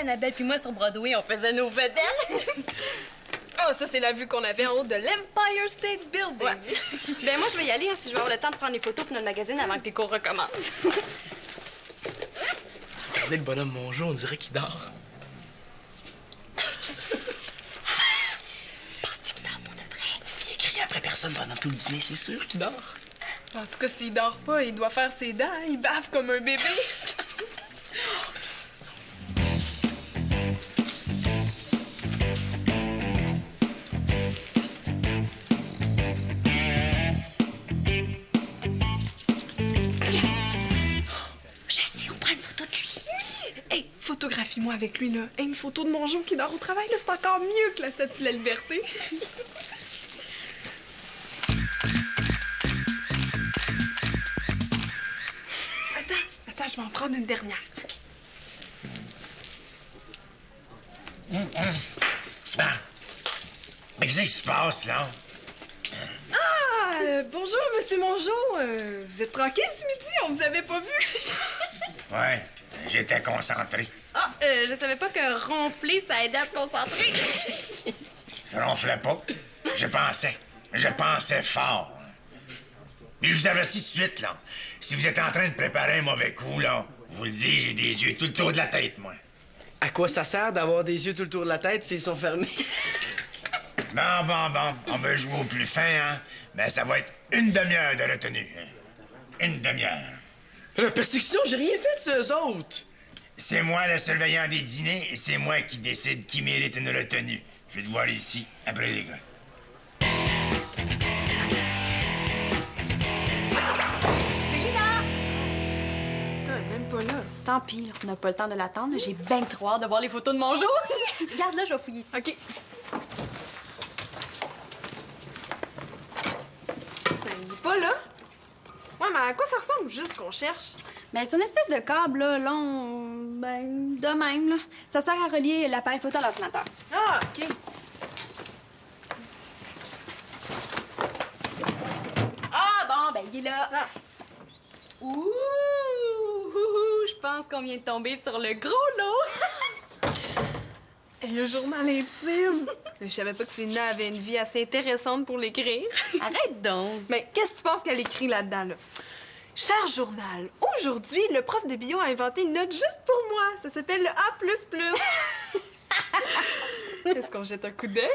Annabelle puis moi sur Broadway, on faisait nos vedettes. Ah, ça, c'est la vue qu'on avait en haut de l'Empire State Building. Ouais. Ben moi, je vais y aller hein, si je vais avoir le temps de prendre des photos pour notre magazine avant que les cours recommencent. Regardez le bonhomme Mongeau, on dirait qu'il dort. Penses-tu qu'il dort pour de vrai? Il crie après personne pendant tout le dîner, c'est sûr qu'il dort. En tout cas, s'il dort pas, il doit faire ses dents. Il bave comme un bébé. Je sais, on prend une photo de lui. Hey, photographie-moi avec lui, là. Hey, une photo de Mongeau qui dort au travail, là, c'est encore mieux que la Statue de la Liberté. Attends, je vais en prendre une dernière. Mais qu'est-ce qui se passe, là? Bonjour, Monsieur Mongeau. Vous êtes tranquille ce midi? On vous avait pas vu. Ouais, j'étais concentré. Ah, je savais pas que ronfler, ça aidait à se concentrer. Je ronflais pas. Je pensais. Je pensais fort. Mais je vous avertis tout de suite, là. Si vous êtes en train de préparer un mauvais coup, là, je vous le dis, j'ai des yeux tout le tour de la tête, moi. À quoi ça sert d'avoir des yeux tout le tour de la tête s'ils sont fermés? Bon. On va jouer au plus fin, hein? Mais ça va être une demi-heure de retenue. Hein. Une demi-heure. La persécution, j'ai rien fait de ceux autres. C'est moi le surveillant des dîners et c'est moi qui décide qui mérite une retenue. Je vais te voir ici, après les gars. Même pas là. Tant pis, là, on n'a pas le temps de l'attendre. J'ai bien trop hâte de voir les photos de Mongeau. Regarde, là, je vais fouiller ici. OK. Il est pas là. Ouais, mais à quoi ça ressemble juste qu'on cherche? Ben, c'est une espèce de câble, là, long, ben, de même, là. Ça sert à relier l'appareil photo à l'ordinateur. Ah, OK. Ah, bon, ben, il est là. Ah. Ouh! Je pense qu'on vient de tomber sur le gros lot. Et le journal intime. Je savais pas que Céline avait une vie assez intéressante pour l'écrire. Arrête donc. Mais qu'est-ce que tu penses qu'elle écrit là-dedans, là? Cher journal, aujourd'hui, le prof de bio a inventé une note juste pour moi. Ça s'appelle le A++. Est-ce qu'on jette un coup d'œil?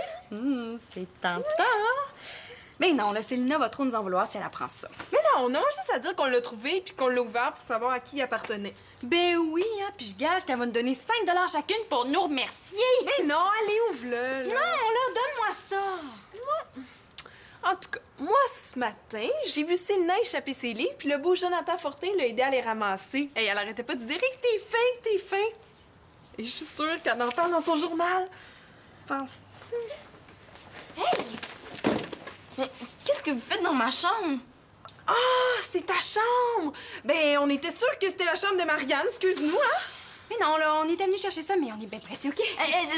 C'est tentant. Mais non, là, Célina va trop nous en vouloir si elle apprend ça. Mais non, on a juste à dire qu'on l'a trouvé puis qu'on l'a ouvert pour savoir à qui il appartenait. Ben oui, hein, puis je gage qu'elle va nous donner 5 $ chacune pour nous remercier. Mais non, allez, ouvre-le. Non, là. là, donne-moi ça. En tout cas, moi, ce matin, j'ai vu Célina échapper ses livres puis le beau Jonathan Fortin l'a aidé à les ramasser. Et elle arrêtait pas de dire hey, que t'es fin. Et je suis sûre qu'elle en parle dans son journal. Penses-tu? Mais qu'est-ce que vous faites dans ma chambre? Ah, c'est ta chambre! Ben, on était sûrs que c'était la chambre de Marianne, excuse-nous, hein? Mais non, là, on était venus chercher ça, mais on est bien pressés, OK?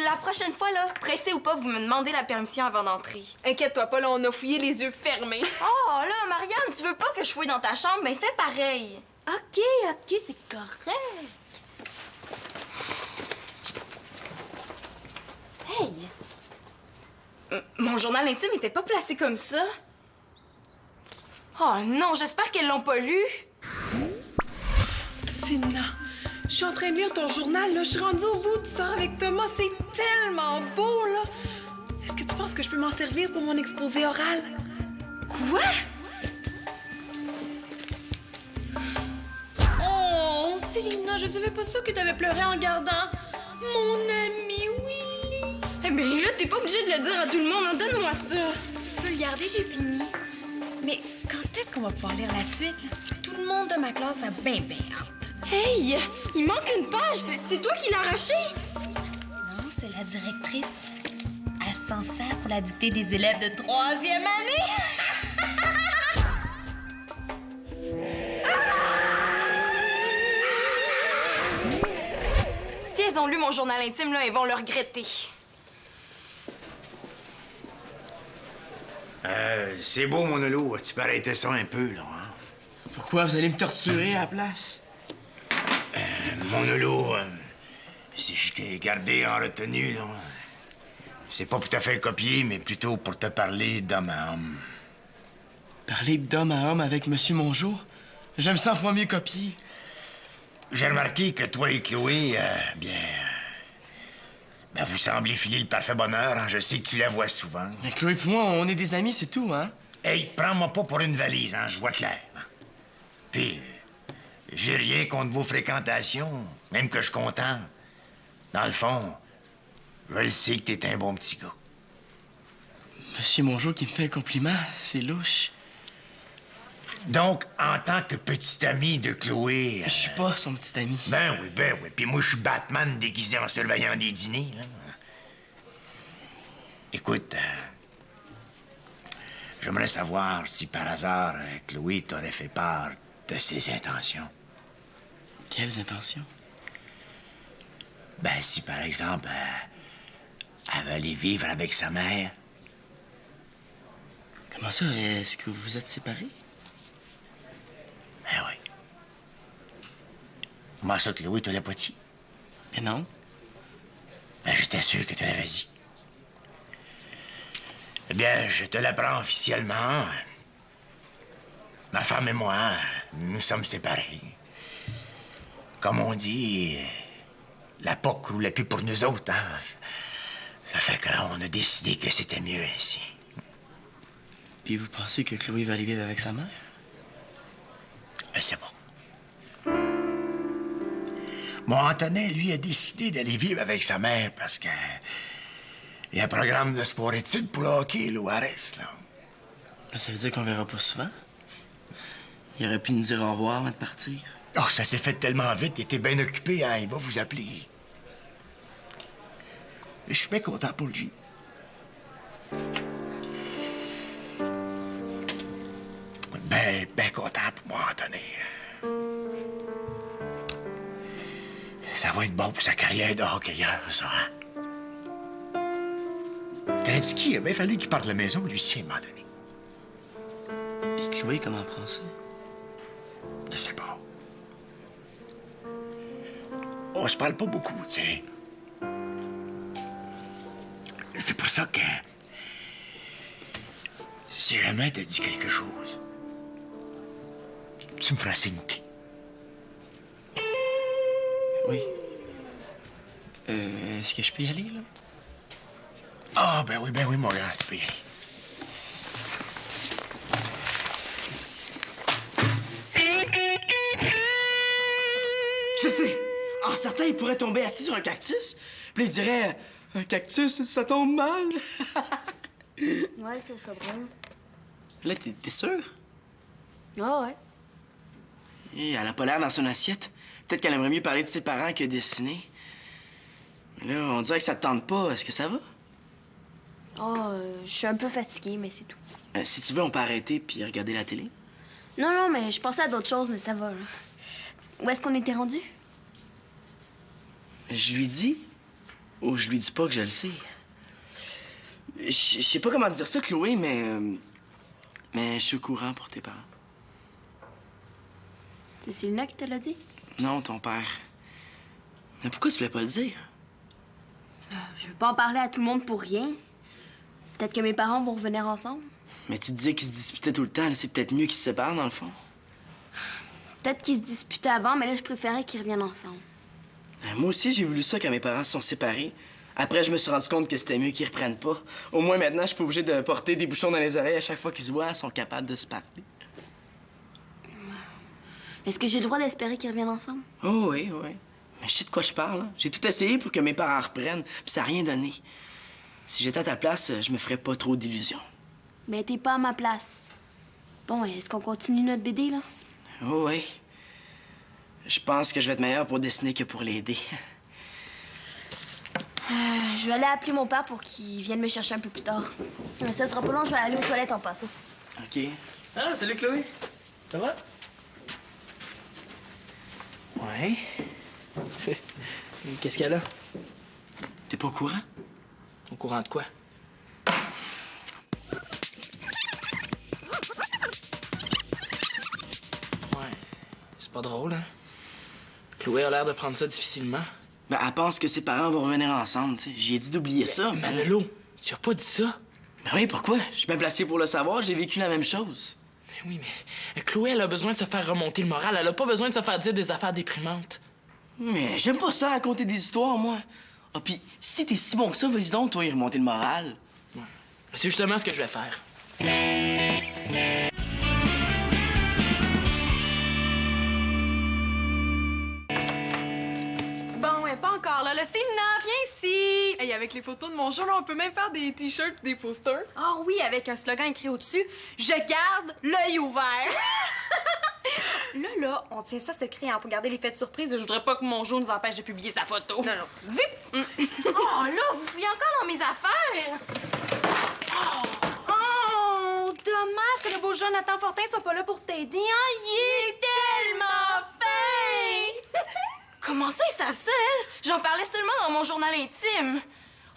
La prochaine fois, là, pressé ou pas, vous me demandez la permission avant d'entrer. Inquiète-toi pas, là, on a fouillé les yeux fermés. Oh, là, Marianne, tu veux pas que je fouille dans ta chambre? Ben, fais pareil. OK, c'est correct. Hey! Mon journal intime était pas placé comme ça. Oh non, j'espère qu'elles l'ont pas lu. Célina, je suis en train de lire ton journal, là. Je suis rendue au bout, tu sors avec Thomas, c'est tellement beau, là. Est-ce que tu penses que je peux m'en servir pour mon exposé oral? Quoi? Oh, Célina, je savais pas ça que t'avais pleuré en regardant mon ami Willy. Eh ben là, t'es pas obligé de le dire à tout le monde, hein. Donne-moi ça. Je peux le garder, j'ai fini. Mais quand est-ce qu'on va pouvoir lire la suite, là? Tout le monde de ma classe a bien hâte. Hey! Il manque une page. C'est toi qui l'as arraché? Non, c'est la directrice. Elle s'en sert pour la dictée des élèves de 3e année. Si elles ont lu mon journal intime, là, elles vont le regretter. C'est beau, mon Lolo. Tu peux arrêter ça un peu, là, hein? Pourquoi vous allez me torturer à la place? Mon Lolo, Si je t'ai gardé en retenue, là, c'est pas pour te faire copier, mais plutôt pour te parler d'homme à homme. Parler d'homme à homme avec Monsieur Mongeau? J'aime 100 fois mieux copier. J'ai remarqué que toi et Chloé, ben, vous semblez filer le parfait bonheur. Hein? Je sais que tu la vois souvent. Mais Chloé et moi, on est des amis, c'est tout, hein? Hey, prends-moi pas pour une valise, hein? Je vois clair. Puis, j'ai rien contre vos fréquentations, même que je suis content. Dans le fond, je le sais que t'es un bon petit gars. Monsieur Mongeau qui me fait un compliment, c'est louche. Donc, en tant que petit ami de Chloé... Je suis pas son petit ami. Ben oui. Puis moi, je suis Batman déguisé en surveillant des dîners, là. Écoute, j'aimerais savoir si par hasard Chloé t'aurait fait part de ses intentions. Quelles intentions? Ben, si par exemple, elle veut aller vivre avec sa mère. Comment ça? Est-ce que vous êtes séparés? Ben oui. Comment ça, Chloé, tu l'as pas dit? Mais non. Ben, j'étais sûr que tu l'avais dit. Eh bien, je te l'apprends officiellement. Ma femme et moi, nous sommes séparés. Comme on dit, la POC roulait plus pour nous autres, hein? Ça fait qu'on a décidé que c'était mieux ainsi. Puis vous pensez que Chloé va aller vivre avec sa mère? C'est bon. Mon Antonin, lui, a décidé d'aller vivre avec sa mère parce que... il y a un programme de sport-études pour le hockey, l'ORS, là. Là, ça veut dire qu'on verra pas souvent? Il aurait pu nous dire au revoir avant de partir. Oh, ça s'est fait tellement vite, il était bien occupé, hein, il va vous appeler. Je suis bien content pour lui. Ben content pour moi, Antonin. Ça va être bon pour sa carrière de hockeyeur, ça, hein? Gretzky, il a bien fallu qu'il parte de la maison, lui aussi, à un moment donné. Et Chloé, comment prend ça? Je sais pas. On se parle pas beaucoup, tu sais. C'est pour ça que... si jamais t'as dit quelque chose, tu me feras signe, OK? Oui. Est-ce que je peux y aller, là? Ah, ben oui, mon grand, tu peux y aller. Je sais! En sortant, il pourrait tomber assis sur un cactus. Puis il dirait un cactus, ça tombe mal. Ouais, ça serait drôle. Là, t'es sûr? Ah ouais. Et elle a pas l'air dans son assiette. Peut-être qu'elle aimerait mieux parler de ses parents que dessiner. Mais là, on dirait que ça te tente pas. Est-ce que ça va? Je suis un peu fatiguée, mais c'est tout. Si tu veux, on peut arrêter puis regarder la télé. Non, mais je pensais à d'autres choses, mais ça va, là. Où est-ce qu'on était rendu? Je lui dis ou je lui dis pas que je le sais? Je sais pas comment dire ça, Chloé, mais je suis au courant pour tes parents. C'est Célina qui te l'a dit? Non, ton père. Mais pourquoi tu voulais pas le dire? Je veux pas en parler à tout le monde pour rien. Peut-être que mes parents vont revenir ensemble. Mais tu disais qu'ils se disputaient tout le temps. Là, c'est peut-être mieux qu'ils se séparent, dans le fond. Peut-être qu'ils se disputaient avant, mais là, je préférais qu'ils reviennent ensemble. Moi aussi, j'ai voulu ça quand mes parents se sont séparés. Après, je me suis rendu compte que c'était mieux qu'ils reprennent pas. Au moins, maintenant, je suis pas obligé de porter des bouchons dans les oreilles à chaque fois qu'ils se voient. Ils sont capables de se parler. Est-ce que j'ai le droit d'espérer qu'ils reviennent ensemble? Oh oui. Mais je sais de quoi je parle. Hein. J'ai tout essayé pour que mes parents reprennent, puis ça n'a rien donné. Si j'étais à ta place, je me ferais pas trop d'illusions. Mais t'es pas à ma place. Bon, est-ce qu'on continue notre BD, là? Oh oui. Je pense que je vais être meilleur pour dessiner que pour l'aider. Je vais aller appeler mon père pour qu'il vienne me chercher un peu plus tard. Ça sera pas long, je vais aller aux toilettes en passant. OK. Ah, salut Chloé. Ça va? Ouais. Qu'est-ce qu'elle a? T'es pas au courant? Au courant de quoi? Ouais. C'est pas drôle, hein? Chloé a l'air de prendre ça difficilement. Ben, elle pense que ses parents vont revenir ensemble, tu sais. J'ai dit d'oublier ça, mais... Manolo, tu as pas dit ça. Ben oui, pourquoi? Je suis bien placé pour le savoir, j'ai vécu la même chose. Ben oui, mais Chloé, elle a besoin de se faire remonter le moral. Elle a pas besoin de se faire dire des affaires déprimantes. Mais j'aime pas ça, raconter des histoires, moi. Ah, puis si t'es si bon que ça, vas-y donc, toi, y remonter le moral. C'est justement ce que je vais faire. Bon, ouais, pas encore là. Le Céline, viens ici! Hey, avec les photos de mon show, là, on peut même faire des t-shirts et des posters. Ah oui, avec un slogan écrit au-dessus « Je garde l'œil ouvert ». Là, on tient ça secret hein, pour garder l'effet de surprise. Je voudrais pas que mon jour nous empêche de publier sa photo. Non, non. Zip! Oh là, vous fouillez encore dans mes affaires! Oh, dommage que le beau Jonathan Fortin soit pas là pour t'aider, hein? Il est tellement fin! Comment ça, ils savent ça, elle? J'en parlais seulement dans mon journal intime.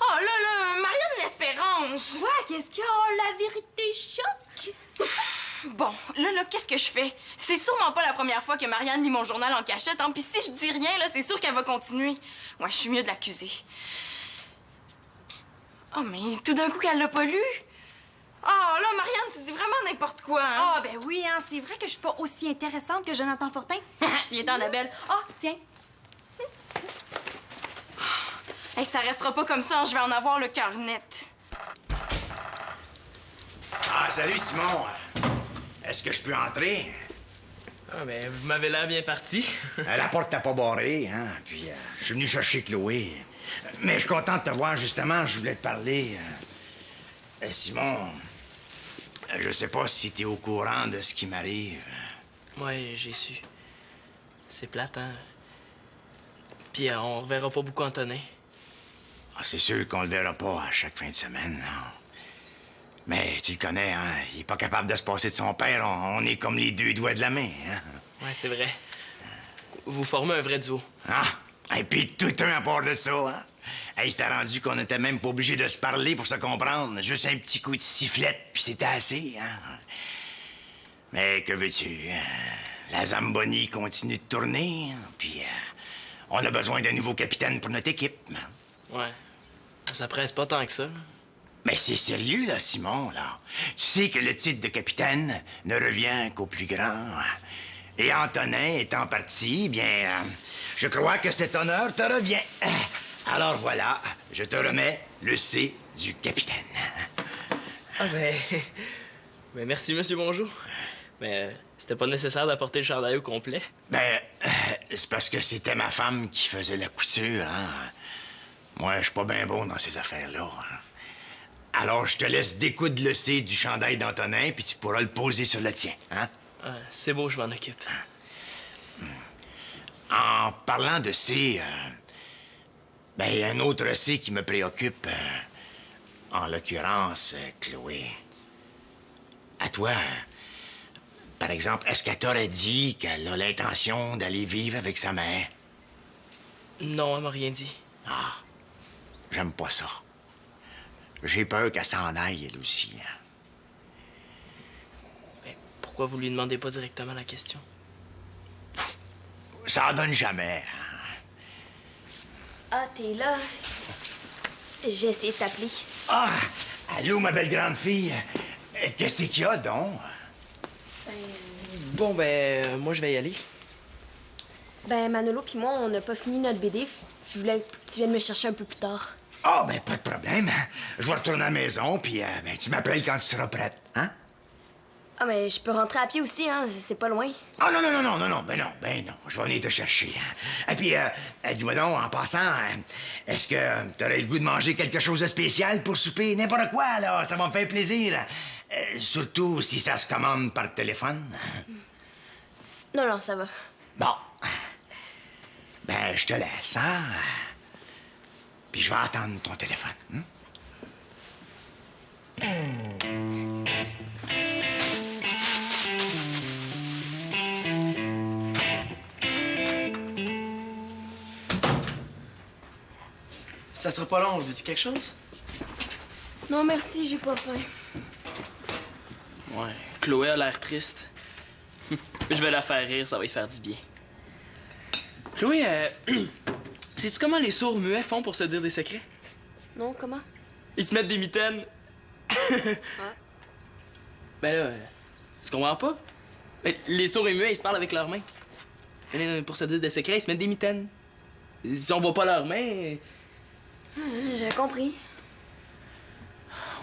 Oh là, Marianne L'Espérance! Ouais, qu'est-ce qu'il y a? Oh, la vérité choque! Bon, là, qu'est-ce que je fais? C'est sûrement pas la première fois que Marianne lit mon journal en cachette, hein? Puis si je dis rien, là, c'est sûr qu'elle va continuer. Ouais, je suis mieux de l'accuser. Oh, mais tout d'un coup qu'elle l'a pas lu? Oh, là, Marianne, tu dis vraiment n'importe quoi, hein? Ah, ben oui, hein, c'est vrai que je suis pas aussi intéressante que Jonathan Fortin. Il est en Annabelle. Ah, tiens. Hey, ça restera pas comme ça, hein, je vais en avoir le cœur net. Ah, salut, Simon. Est-ce que je peux entrer? Ah, ben, vous m'avez l'air bien parti. La porte n'a pas barré, hein? Puis, je suis venu chercher Chloé. Mais je suis content de te voir, justement. Je voulais te parler. Simon, je sais pas si t'es au courant de ce qui m'arrive. Ouais, j'ai su. C'est plate, hein? Puis on reverra pas beaucoup Antonin. Ah, c'est sûr qu'on le verra pas à chaque fin de semaine, non? Mais tu le connais, hein? Il est pas capable de se passer de son père. On est comme les deux doigts de la main, hein? Ouais, c'est vrai. Vous formez un vrai duo. Ah! Et puis tout un à part de ça, hein? Hey, c'était rendu qu'on était même pas obligé de se parler pour se comprendre. Juste un petit coup de sifflette, puis c'était assez, hein? Mais que veux-tu? La Zamboni continue de tourner, puis on a besoin d'un nouveau capitaine pour notre équipe. Ouais. Ça presse pas tant que ça, là. Mais c'est sérieux, là, Simon, là. Tu sais que le titre de capitaine ne revient qu'au plus grand. Et Antonin étant parti, bien, je crois que cet honneur te revient. Alors voilà, je te remets le C du capitaine. Ah, ben. Ben, merci, monsieur Bonjour. Mais c'était pas nécessaire d'apporter le chandail au complet. Ben, c'est parce que c'était ma femme qui faisait la couture, hein. Moi, je suis pas bien bon dans ces affaires-là, hein. Alors, je te laisse découdre le C du chandail d'Antonin, puis tu pourras le poser sur le tien, hein? Ah, c'est beau, je m'en occupe. En parlant de C, ben, il y a un autre C qui me préoccupe. En l'occurrence, Chloé. À toi, par exemple, est-ce qu'elle t'aurait dit qu'elle a l'intention d'aller vivre avec sa mère? Non, elle m'a rien dit. Ah, j'aime pas ça. J'ai peur qu'elle s'en aille, elle aussi. Hein. Ben, pourquoi vous lui demandez pas directement la question? Ça en donne jamais. Hein. Ah, t'es là. J'ai essayé de t'appeler. Ah, allô, ma belle grande fille. Qu'est-ce qu'il y a, donc? Bon, ben, moi, je vais y aller. Ben, Manolo puis moi, on n'a pas fini notre BD. Je voulais que tu viennes me chercher un peu plus tard. Ah, ben, pas de problème. Je vais retourner à la maison, puis ben, tu m'appelles quand tu seras prête, hein? Ah, mais je peux rentrer à pied aussi, hein. C'est pas loin. Ah, non, ben non. Je vais venir te chercher. Hein. Et puis, dis-moi donc, en passant, est-ce que t'aurais le goût de manger quelque chose de spécial pour souper? N'importe quoi, là, ça va me faire plaisir. Surtout si ça se commande par téléphone. Non, ça va. Bon. Ben, je te laisse, hein? Puis je vais attendre ton téléphone. Hein? Ça sera pas long, veux-tu quelque chose? Non, merci, j'ai pas faim. Ouais, Chloé a l'air triste. Je vais la faire rire, ça va lui faire du bien. Chloé, Sais-tu comment les sourds muets font pour se dire des secrets? Non, comment? Ils se mettent des mitaines. Ben là, tu comprends pas? Ben, les sourds et muets, ils se parlent avec leurs mains. Pour se dire des secrets, ils se mettent des mitaines. Si on voit pas leurs mains... J'ai compris.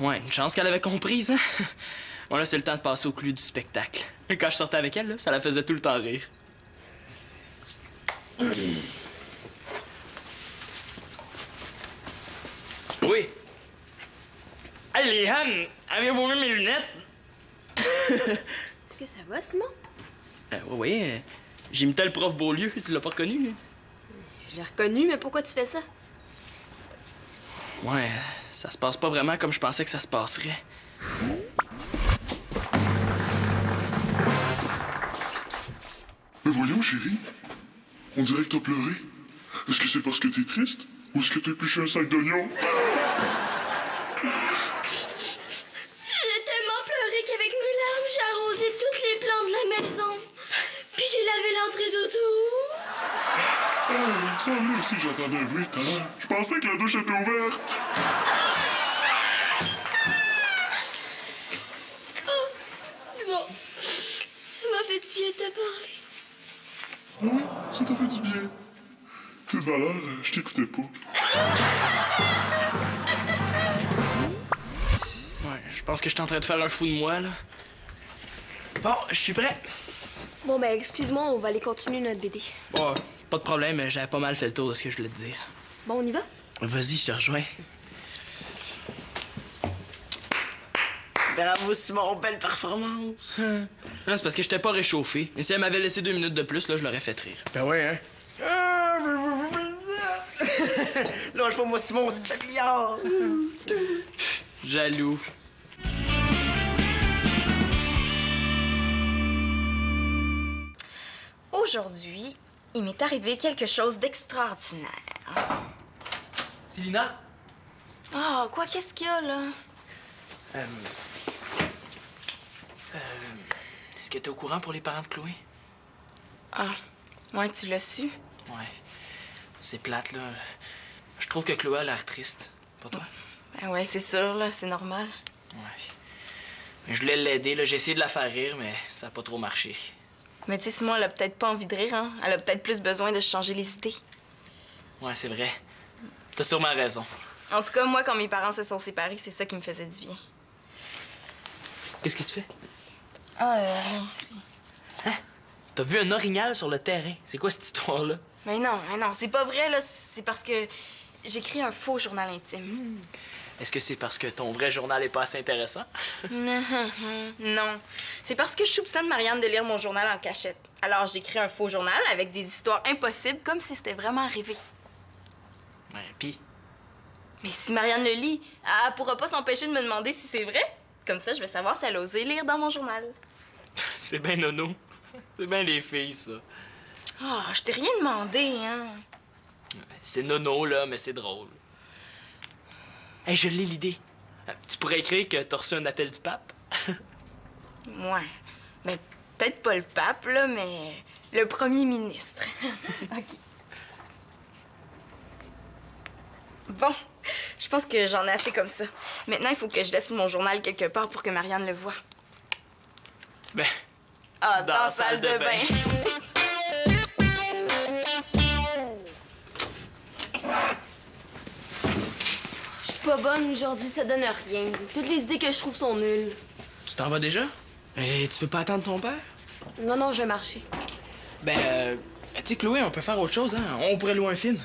Ouais, une chance qu'elle avait comprise, hein? Bon, là, c'est le temps de passer au clou du spectacle. Quand je sortais avec elle, là, ça la faisait tout le temps rire. Oui. Hey, les Han, avez-vous vu mes lunettes? Est-ce que ça va, Simon? Oui, j'imitais le prof Beaulieu, tu l'as pas reconnu, lui? Je l'ai reconnu, mais pourquoi tu fais ça? Ouais, ça se passe pas vraiment comme je pensais que ça se passerait. Mais voyons, chérie. On dirait que t'as pleuré. Est-ce que c'est parce que t'es triste? Ou est-ce que t'as épluché un sac d'oignons? J'ai tellement pleuré qu'avec mes larmes, j'ai arrosé toutes les plantes de la maison. Puis j'ai lavé l'entrée d'auto. Il me semblait aussi que j'entendais un bruit tout à l'heure. Je pensais que la douche était ouverte. Oh, c'est bon. Ça m'a fait du bien de te parler. Ah oui, ça t'a fait du bien. Toute valeur, je t'écoutais pas. Ouais, je pense que je suis en train de faire un fou de moi, là. Bon, je suis prêt. Bon, ben, excuse-moi, on va aller continuer notre BD. Bon, pas de problème, j'avais pas mal fait le tour de ce que je voulais te dire. Bon, on y va? Vas-y, je te rejoins. Bravo, Simon, belle performance. Là, c'est parce que j'étais pas réchauffé. Et si elle m'avait laissé 2 minutes de plus, là, je l'aurais fait rire. Ben ouais, hein? Lâche pas moi, Simon, 19 milliards! Jaloux. Aujourd'hui, il m'est arrivé quelque chose d'extraordinaire. Célina? Ah, quoi, qu'est-ce qu'il y a, là? Est-ce que t'es au courant pour les parents de Chloé? Ah, ouais, tu l'as su? Ouais. C'est plate, là. Je trouve que Chloé a l'air triste. Pas toi? Ben ouais, c'est sûr, là, c'est normal. Ouais. Mais je voulais l'aider, là. J'ai essayé de la faire rire, mais ça a pas trop marché. Mais tu sais, Simon, elle a peut-être pas envie de rire, hein? Elle a peut-être plus besoin de changer les idées. Ouais, c'est vrai. T'as sûrement raison. En tout cas, moi, quand mes parents se sont séparés, c'est ça qui me faisait du bien. Qu'est-ce que tu fais? Ah, Hein? T'as vu un orignal sur le terrain. C'est quoi cette histoire-là? Mais non, c'est pas vrai, là. C'est parce que j'écris un faux journal intime. Est-ce que c'est parce que ton vrai journal est pas assez intéressant? Non. C'est parce que je soupçonne Marianne de lire mon journal en cachette. Alors, j'écris un faux journal avec des histoires impossibles, comme si c'était vraiment arrivé. Ouais, pis? Mais si Marianne le lit, elle pourra pas s'empêcher de me demander si c'est vrai. Comme ça, je vais savoir si elle a osé lire dans mon journal. C'est bien nono. C'est bien les filles, ça. Ah, je t'ai rien demandé, hein. C'est nono, là, mais c'est drôle. Hey, je l'ai l'idée. Tu pourrais écrire que t'as reçu un appel du pape? Ouais. Mais peut-être pas le pape, là, mais le premier ministre. OK. Bon, je pense que j'en ai assez comme ça. Maintenant, il faut que je laisse mon journal quelque part pour que Marianne le voie. Ben, Ah, dans la salle de bain. Je suis pas bonne aujourd'hui, ça donne rien. Toutes les idées que je trouve sont nulles. tu t'en vas déjà? Et tu veux pas attendre ton père? Non, non, je vais marcher. Ben, tu sais, Chloé, on peut faire autre chose, hein? On pourrait louer un film.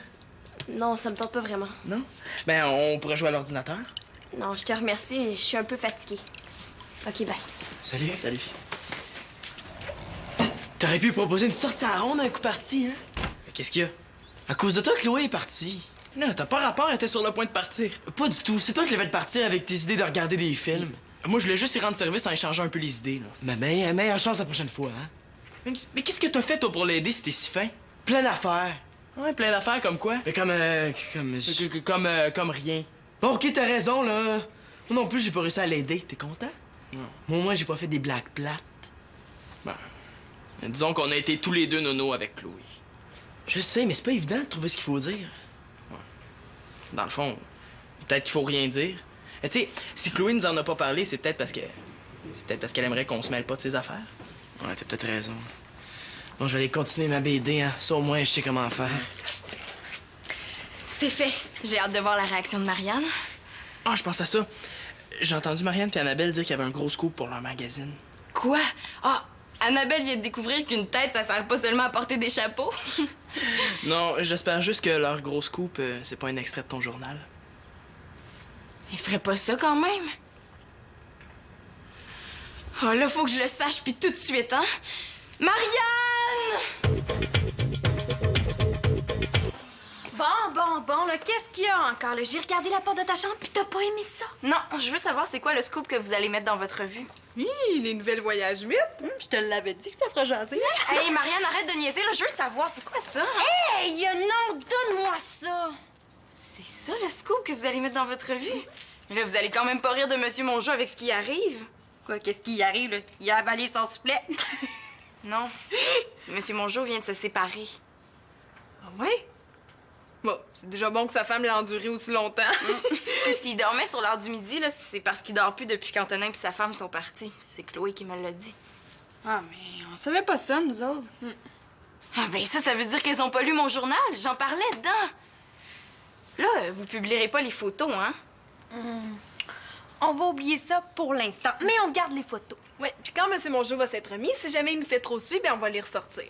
Non, ça me tente pas vraiment. Non? Ben, on pourrait jouer à l'ordinateur. Non, je te remercie, mais je suis un peu fatiguée. OK, bye. Salut. Salut. T'aurais pu proposer une sortie à ronde un coup parti, hein? Qu'est-ce qu'il y a? À cause de toi, Chloé est partie. Non, t'as pas rapport, elle était sur le point de partir. Pas du tout. C'est toi qui l'avais de partir avec tes idées de regarder des films. Moi, je voulais juste y rendre service en échangeant un peu les idées, là. Mais meilleure chance la prochaine fois, hein? Mais qu'est-ce que t'as fait, toi, pour l'aider si t'es si fin? Plein d'affaires. Ouais, plein d'affaires comme quoi? Mais Comme rien. Bon, ok, t'as raison, là. Moi non plus, j'ai pas réussi à l'aider. T'es content? Non. Moi, au moins, j'ai pas fait des blagues plates. Disons qu'on a été tous les deux nono avec Chloé. Je sais, mais c'est pas évident de trouver ce qu'il faut dire. Dans le fond, peut-être qu'il faut rien dire. Tu sais, si Chloé nous en a pas parlé, c'est peut-être parce que... C'est peut-être parce qu'elle aimerait qu'on se mêle pas de ses affaires. Ouais, t'as peut-être raison. Bon, je vais aller continuer ma BD, hein. Ça, au moins, je sais comment faire. C'est fait. J'ai hâte de voir la réaction de Marianne. Ah, je pense à ça. J'ai entendu Marianne et Annabelle dire qu'il y avait un gros scoop pour leur magazine. Quoi? Ah, Annabelle vient de découvrir qu'une tête, ça sert pas seulement à porter des chapeaux. Non, j'espère juste que leur gros scoop, c'est pas un extrait de ton journal. Il ferait pas ça quand même. Oh là, faut que je le sache, puis tout de suite, hein? Marianne! Bon, là, qu'est-ce qu'il y a encore? Là? J'ai regardé la porte de ta chambre, puis t'as pas aimé ça? Non, je veux savoir c'est quoi le scoop que vous allez mettre dans votre revue. Oui, les nouvelles voyages mythes. Je te l'avais dit que ça ferait jaser. Hey, Marianne, arrête de niaiser, là, je veux savoir, c'est quoi ça? Hey, non, donne-moi ça! C'est ça le scoop que vous allez mettre dans votre revue? Mais là, vous allez quand même pas rire de Monsieur Mongeau avec ce qui arrive. Quoi, qu'est-ce qui y arrive, là? Il a avalé son soufflet. Non. Monsieur Mongeau vient de se séparer. Ah ouais? Bon, c'est déjà bon que sa femme l'a enduré aussi longtemps. S'il dormait sur l'heure du midi, là, c'est parce qu'il dort plus depuis qu'Antonin et sa femme sont partis. C'est Chloé qui me l'a dit. Ah, mais on savait pas ça, nous autres. Ah ben ça veut dire qu'elles ont pas lu mon journal. J'en parlais dedans. Là, vous publierez pas les photos, hein? On va oublier ça pour l'instant, mais on garde les photos. Ouais, puis quand M. Mongeau va s'être remis, si jamais il nous fait trop suivre, ben on va les ressortir.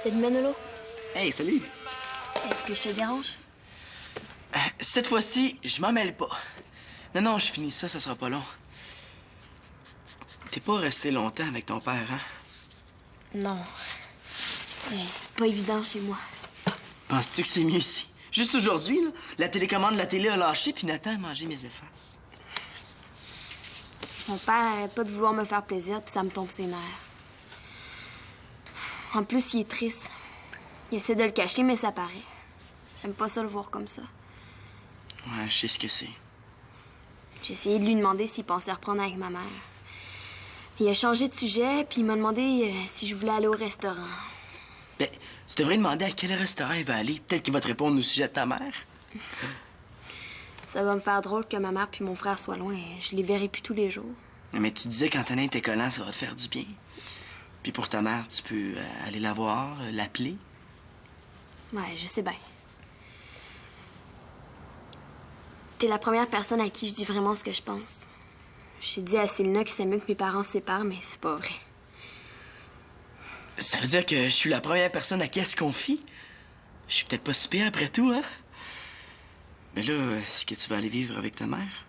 Salut Manolo. Hey, salut! Est-ce que je te dérange? Cette fois-ci, je m'en mêle pas. Non, je finis ça sera pas long. T'es pas resté longtemps avec ton père, hein? Non. C'est pas évident chez moi. Penses-tu que c'est mieux ici? Juste aujourd'hui, là, la télécommande de la télé a lâché, puis Nathan a mangé mes effaces. Mon père arrête pas de vouloir me faire plaisir, puis ça me tombe ses nerfs. En plus, il est triste. Il essaie de le cacher, mais ça paraît. J'aime pas ça le voir comme ça. Ouais, je sais ce que c'est. J'ai essayé de lui demander s'il pensait reprendre avec ma mère. Il a changé de sujet, puis il m'a demandé si je voulais aller au restaurant. Ben, tu devrais demander à quel restaurant il va aller. Peut-être qu'il va te répondre au sujet de ta mère. Ça va me faire drôle que ma mère puis mon frère soient loin. Je les verrai plus tous les jours. Mais tu disais qu'Antonin était collant, ça va te faire du bien. Puis pour ta mère, tu peux aller la voir, l'appeler. Ouais, je sais bien. T'es la première personne à qui je dis vraiment ce que je pense. J'ai dit à Célina que c'est mieux que mes parents se séparent, mais c'est pas vrai. Ça veut dire que je suis la première personne à qui elle se confie? Je suis peut-être pas si pire après tout, hein? Mais là, est-ce que tu vas aller vivre avec ta mère?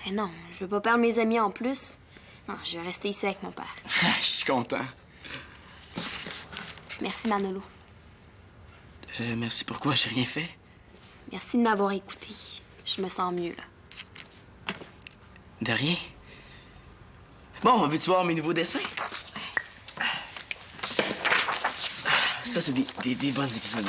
Ben non, je veux pas perdre mes amis en plus. Non, je vais rester ici avec mon père. Je suis content. Merci, Manolo. Merci pourquoi? J'ai rien fait. Merci de m'avoir écouté. Je me sens mieux, là. De rien. Bon, veux-tu voir mes nouveaux dessins? Ça, c'est des bons épisodes.